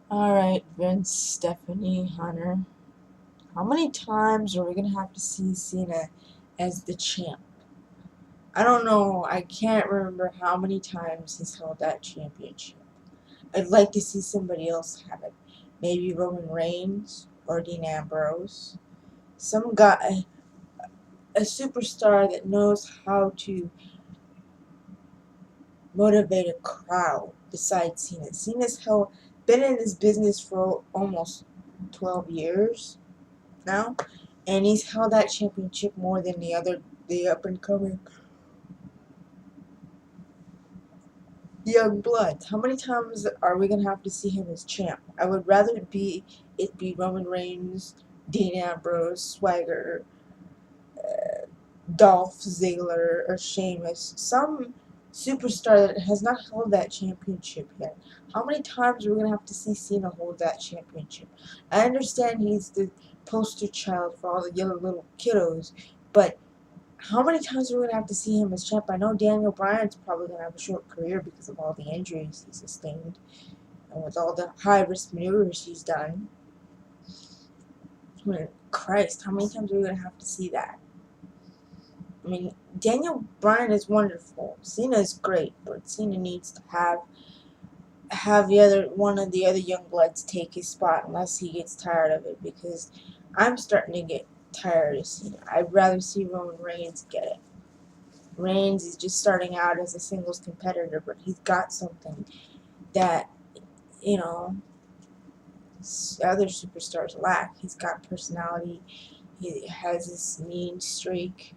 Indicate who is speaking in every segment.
Speaker 1: Alright, Vince, Stephanie, Hunter. How many times are we gonna have to see Cena as the champ? I don't know. I can't remember how many times he's held that championship. I'd like to see somebody else have it. Maybe Roman Reigns or Dean Ambrose. Some guy, a superstar that knows how to motivate a crowd besides Cena. Been in this business for almost 12 years now, and he's held that championship more than the up and coming young bloods. How many times are we gonna have to see him as champ? I would rather it be Roman Reigns, Dean Ambrose, Swagger, Dolph Ziggler, or Sheamus. Some superstar that has not held that championship yet. How many times are we gonna have to see Cena hold that championship? I understand he's the poster child for all the yellow little kiddos, but how many times are we going to have to see him as champ? I know Daniel Bryan's probably going to have a short career because of all the injuries he sustained and with all the high-risk maneuvers he's done. I mean, Christ, how many times are we going to have to see that? I mean, Daniel Bryan is wonderful. Cena is great, but Cena needs to have one of the other young bloods take his spot unless he gets tired of it, because I'm starting to get tired of Cena. I'd rather see Roman Reigns get it. Reigns is just starting out as a singles competitor, but he's got something that, you know, other superstars lack. He's got personality. He has this mean streak.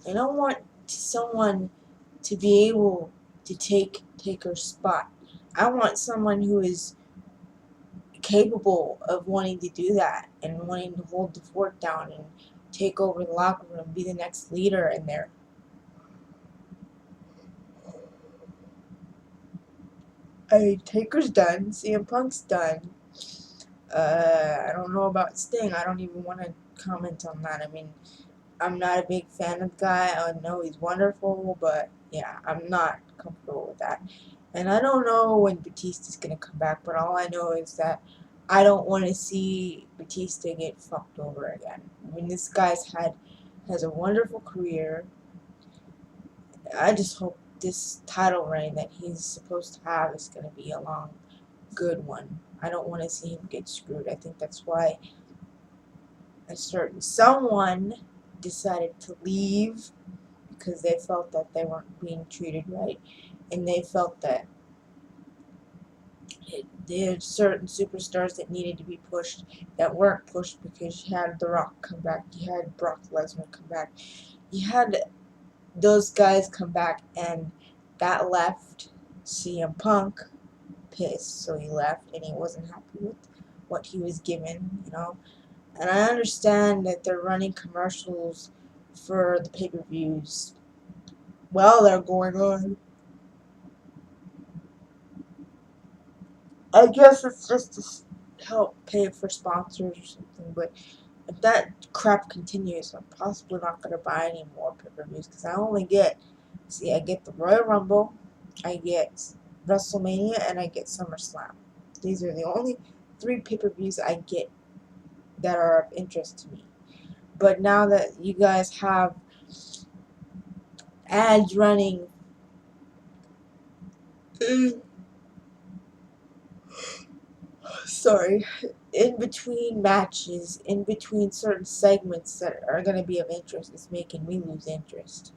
Speaker 1: I don't want someone to be able to take her spot. I want someone who is capable of wanting to do that and wanting to hold the fort down and take over the locker room, be the next leader in there. I mean, Taker's done. CM Punk's done. I don't know about Sting. I don't even want to comment on that. I mean, I'm not a big fan of the guy. I know he's wonderful, but yeah, I'm not comfortable with that. And I don't know when Batista's going to come back, but all I know is that I don't want to see Batista get fucked over again. I mean, this has a wonderful career. I just hope this title reign that he's supposed to have is going to be a long, good one. I don't want to see him get screwed. I think that's why someone decided to leave, because they felt that they weren't being treated right, and they felt that there had certain superstars that needed to be pushed that weren't pushed, because you had The Rock come back, you had Brock Lesnar come back, you had those guys come back, and that left CM Punk pissed, so he left, and he wasn't happy with what he was given. And I understand that they're running commercials for the pay-per-views while they're going on. I guess it's just to help pay for sponsors or something, but if that crap continues, I'm possibly not going to buy any more pay-per-views, because I get the Royal Rumble, I get WrestleMania, and I get SummerSlam. These are the only 3 pay-per-views I get that are of interest to me. But now that you guys have ads running sorry, in between matches, in between certain segments that are going to be of interest, it's making me lose interest.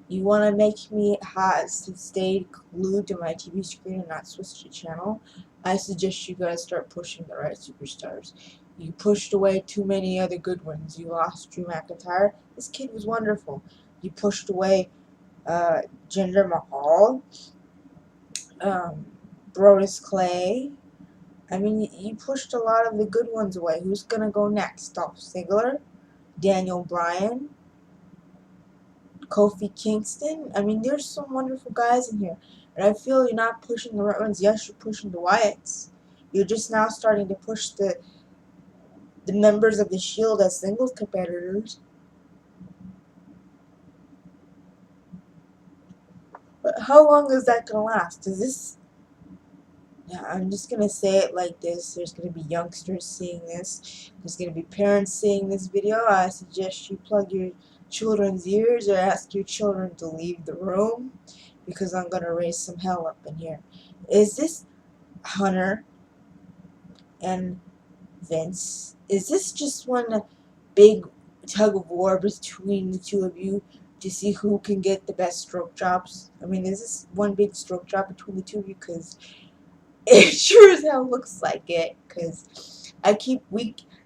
Speaker 1: You want to make me stay glued to my TV screen and not switch the channel? I suggest you guys start pushing the right superstars. You pushed away too many other good ones. You lost Drew McIntyre. This kid was wonderful. You pushed away Jinder Mahal, Brodus Clay. I mean, you pushed a lot of the good ones away. Who's going to go next? Dolph Ziggler? Daniel Bryan? Kofi Kingston? I mean, there's some wonderful guys in here. And I feel you're not pushing the right ones. Yes, you're pushing the Wyatts. You're just now starting to push the members of the Shield as singles competitors. But how long is that going to last? Now, I'm just gonna say it like this. There's gonna be youngsters seeing this. There's gonna be parents seeing this video. I suggest you plug your children's ears or ask your children to leave the room because I'm gonna raise some hell up in here. Is this Hunter and Vince? Is this just one big tug of war between the two of you to see who can get the best stroke jobs? I mean, is this one big stroke job between the two of you? Because it sure as hell looks like it. Because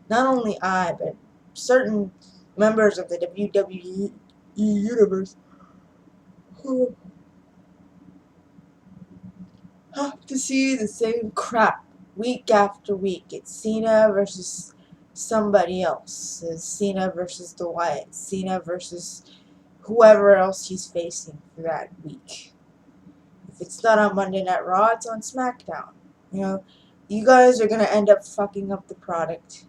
Speaker 1: not only I, but certain members of the WWE universe who have to see the same crap week after week. It's Cena versus somebody else. It's Cena versus the Wyatt. Cena versus whoever else he's facing for that week. If it's not on Monday Night Raw, it's on SmackDown. You know, you guys are gonna end up fucking up the product.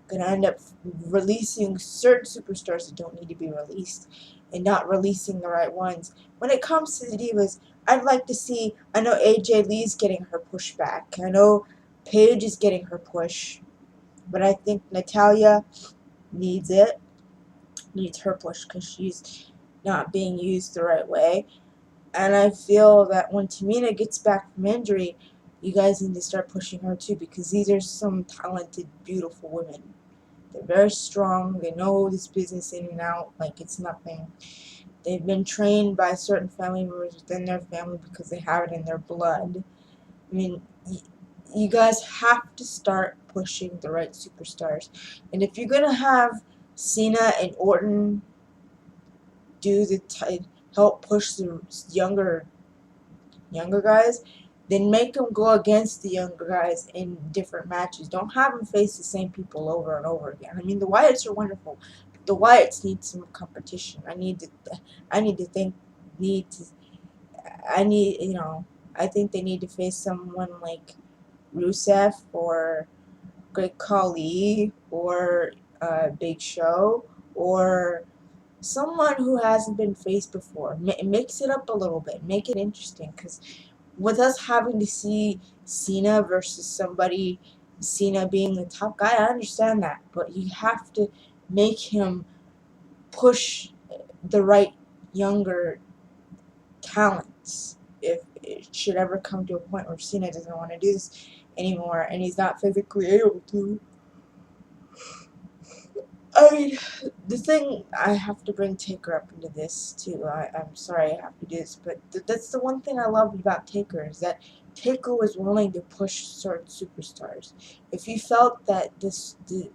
Speaker 1: Gonna end up releasing certain superstars that don't need to be released, and not releasing the right ones. When it comes to the divas, I'd like to see. I know AJ Lee's getting her push back. I know Paige is getting her push, but I think Natalya needs it. Needs her push because she's not being used the right way. And I feel that when Tamina gets back from injury, you guys need to start pushing her too because these are some talented, beautiful women. They're very strong. They know this business in and out like it's nothing. They've been trained by certain family members within their family because they have it in their blood. I mean, you guys have to start pushing the right superstars. And if you're going to have Cena and Orton do help push the younger guys, then make them go against the younger guys in different matches. Don't have them face the same people over and over again. I mean, the Wyatts are wonderful, but the Wyatts need some competition. I need to think, need to, I need, I think they need to face someone like Rusev or Great Khali or Big Show or someone who hasn't been faced before. Mix it up a little bit. Make it interesting. Because with us having to see Cena versus somebody, Cena being the top guy, I understand that. But you have to make him push the right younger talents. If it should ever come to a point where Cena doesn't want to do this anymore and he's not physically able to. I mean, the thing, I have to bring Taker up into this too. I'm sorry I have to do this, but that's the one thing I loved about Taker is that Taker was willing to push certain superstars. If he felt that the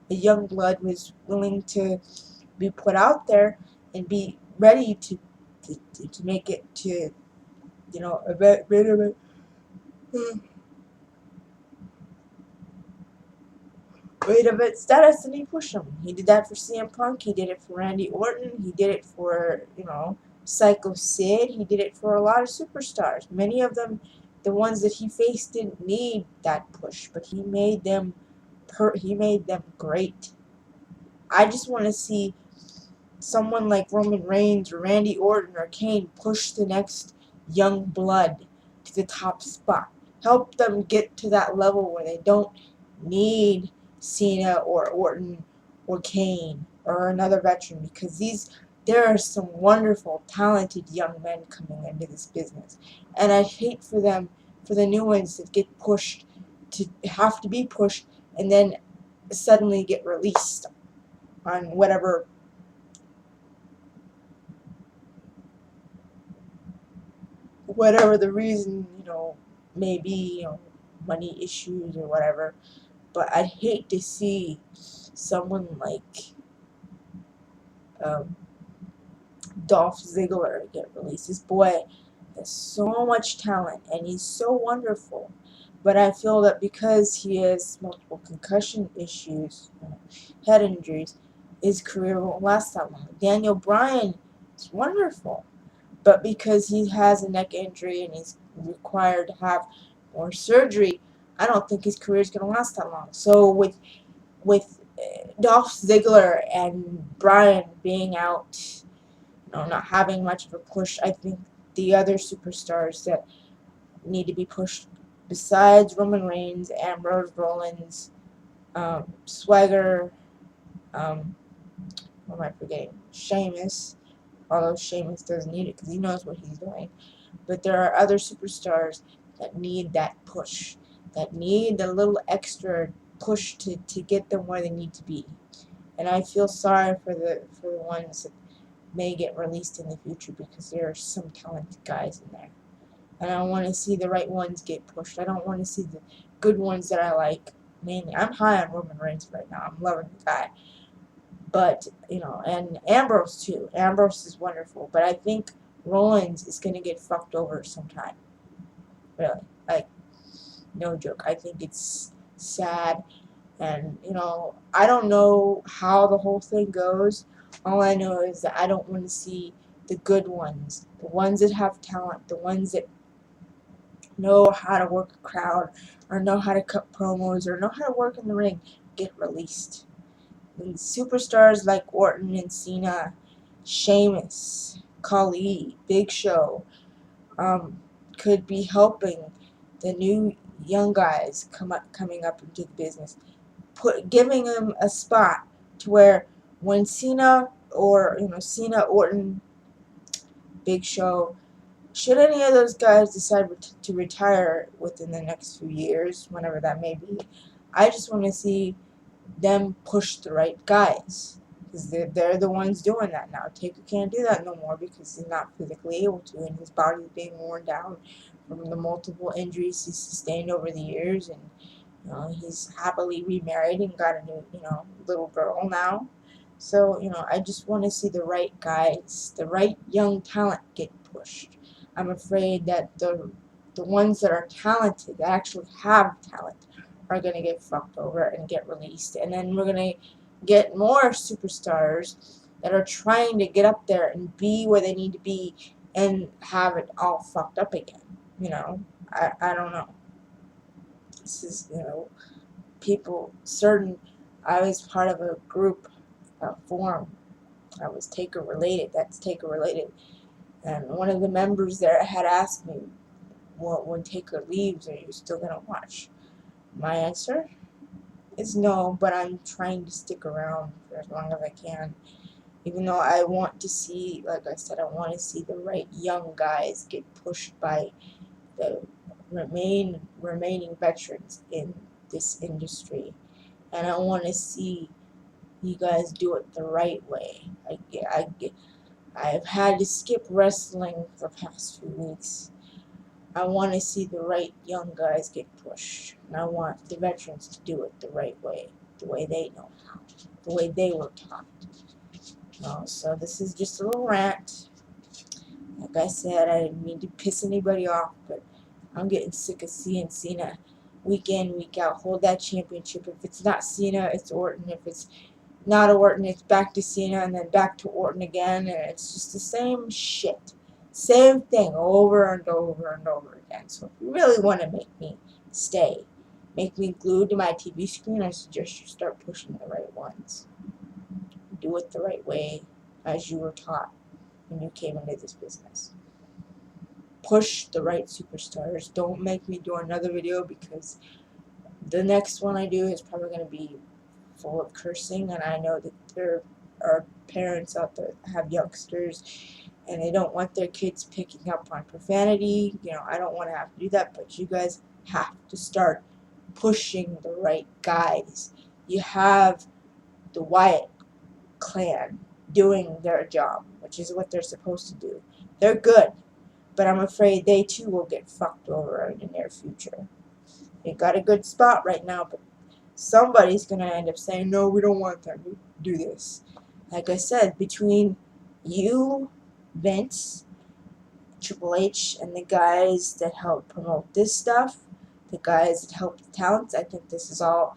Speaker 1: young blood was willing to be put out there and be ready to make it to, a bit of it. Wait a bit status and he pushed him. He did that for CM Punk, he did it for Randy Orton, he did it for, Psycho Sid, he did it for a lot of superstars. Many of them, the ones that he faced didn't need that push, but he made them great. I just want to see someone like Roman Reigns or Randy Orton or Kane push the next young blood to the top spot. Help them get to that level where they don't need Cena or Orton or Kane or another veteran because there are some wonderful, talented young men coming into this business. And I hate for the new ones that get pushed, to have to be pushed and then suddenly get released on whatever the reason, may be, money issues or whatever. But I'd hate to see someone like Dolph Ziggler get released. This boy has so much talent and he's so wonderful. But I feel that because he has multiple concussion issues, head injuries, his career won't last that long. Daniel Bryan is wonderful. But because he has a neck injury and he's required to have more surgery, I don't think his career is going to last that long. So with Dolph Ziggler and Bryan being out, not having much of a push, I think the other superstars that need to be pushed besides Roman Reigns, Ambrose, Rollins, Swagger, um, what am I forgetting? Sheamus, although Sheamus doesn't need it because he knows what he's doing. But there are other superstars that need that push, that need a little extra push to get them where they need to be. And I feel sorry for the ones that may get released in the future because there are some talented guys in there. And I want to see the right ones get pushed. I don't want to see the good ones that I like. Mainly, I'm high on Roman Reigns right now. I'm loving the guy. But, and Ambrose too. Ambrose is wonderful. But I think Rollins is going to get fucked over sometime. Really. Like, no joke. I think it's sad. And, I don't know how the whole thing goes. All I know is that I don't want to see the good ones. The ones that have talent. The ones that know how to work a crowd. Or know how to cut promos. Or know how to work in the ring. Get released. And superstars like Orton and Cena, Sheamus, Khali, Big Show, could be helping the new young guys coming up into the business, giving them a spot to where when Cena or Cena, Orton, Big Show, should any of those guys decide to retire within the next few years, whenever that may be, I just want to see them push the right guys. Because they're the ones doing that now. Taker can't do that no more because he's not physically able to, and his body's being worn down from the multiple injuries he's sustained over the years. And he's happily remarried and got a new little girl now. So I just want to see the right guys, the right young talent get pushed. I'm afraid that the ones that are talented, that actually have talent, are going to get fucked over and get released. And then we're going to get more superstars that are trying to get up there and be where they need to be and have it all fucked up again. I don't know. This is, people, I was part of a group, a forum. I was Taker related. That's Taker related. And one of the members there had asked me, well, when Taker leaves, are you still going to watch? My answer is no, but I'm trying to stick around for as long as I can. Even though I want to see, like I said, I want to see the right young guys get pushed by the remaining veterans in this industry. And I want to see you guys do it the right way. I've had to skip wrestling for the past few weeks. I want to see the right young guys get pushed. And I want the veterans to do it the right way, the way they know how, the way they were taught. So this is just a little rant. Like I said, I didn't mean to piss anybody off, but I'm getting sick of seeing Cena week in, week out hold that championship. If it's not Cena, it's Orton. If it's not Orton, it's back to Cena and then back to Orton again, and it's just the same shit. Same thing over and over and over again. So if you really want to make me stay, make me glued to my TV screen, I suggest you start pushing the right ones. Do it the right way as you were taught when you came into this business. Push the right superstars. Don't make me do another video because the next one I do is probably going to be full of cursing, and I know that there are parents out there that have youngsters and they don't want their kids picking up on profanity. I don't want to have to do that, but you guys have to start pushing the right guys. You have the Wyatt clan doing their job, which is what they're supposed to do. They're good, but I'm afraid they too will get fucked over in the near future. They got a good spot right now, but somebody's going to end up saying, no, we don't want them to do this. Like I said, between you, Vince, Triple H, and the guys that help promote this stuff, the guys that help the talents, I think this is all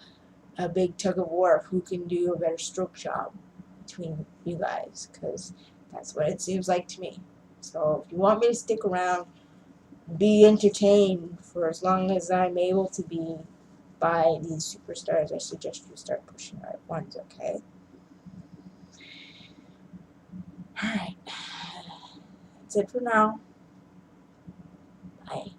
Speaker 1: a big tug of war of who can do a better stroke job between you guys, because that's what it seems like to me. So if you want me to stick around, be entertained for as long as I'm able to be by these superstars, I suggest you start pushing the right ones, okay? Alright. That's it for now. Bye.